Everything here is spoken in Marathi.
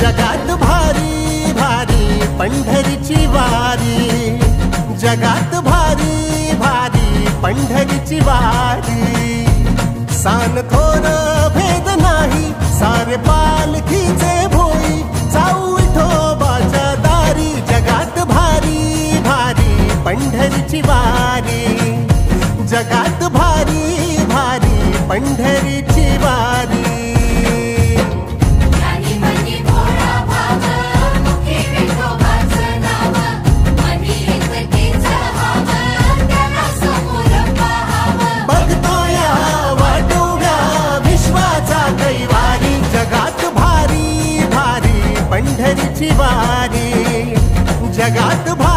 जगात भारी भारी पंढरीची वारी, जगात भारी भारी पंढरीची वारी। सान थोर भेद नाही, सारे पालखीचे भोई जाऊ विठोबाच्या दारी। जगात भारी भारी पंढरीची वारी, जगात भारी भारी पंढरीची वारी। पंढरीची वारी, जगात भारी